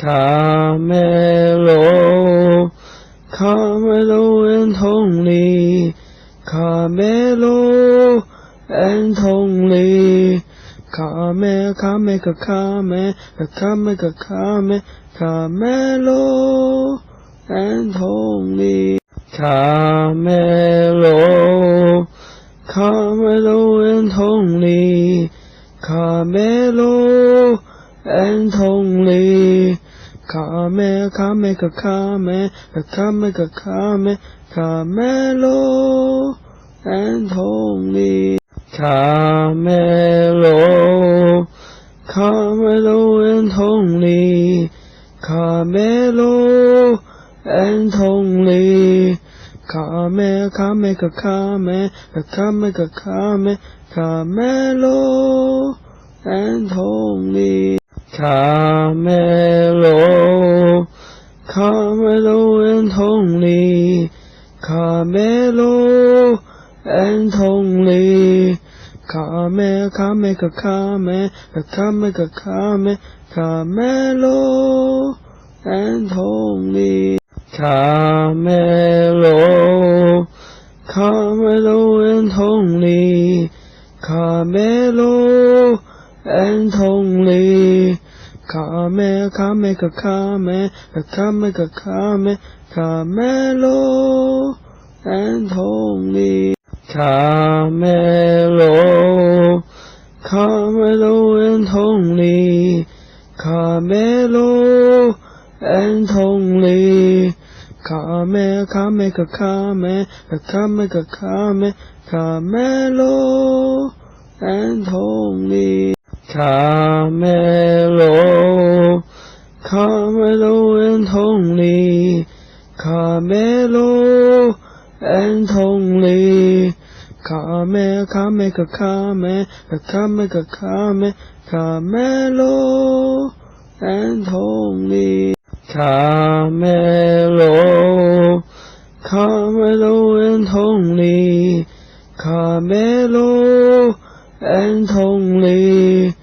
Carmelo, Carmelo Anthony, Carmelo Anthony, Carmelo Anthony, Carmelo, Carmelo Anthony, Carmelo Anthony, Carmelo Anthony, Carmelo, Carmelo Anthony, Carmelo Anthony, Carmelo Anthony, Carmelo, Carmelo Anthony, Carmelo Anthony, Carmelo Anthony, Carmelo, Carmelo Anthony, Carmelo Anthony, Carmelo Anthony, Carmelo, Carmelo Anthony, Carmelo Anthony, Carmelo Anthony, Carmelo, Carmelo Anthony, Carmelo Anthony, Carmelo Anthony, Carmelo, Carmelo Anthony, Carmelo Anthony,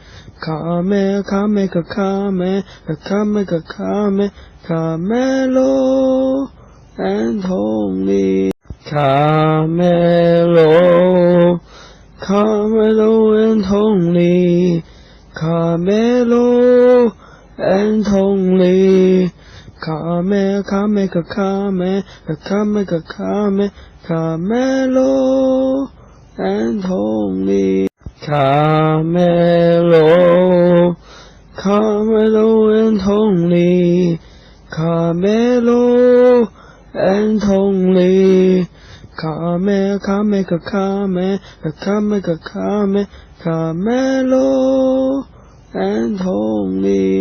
Carmelo Anthony, Carmelo, Carmelo Anthony, Carmelo Anthony, Carmelo Anthony, Carmelo, Carmelo Anthony, Carmelo Anthony, Carmelo Anthony.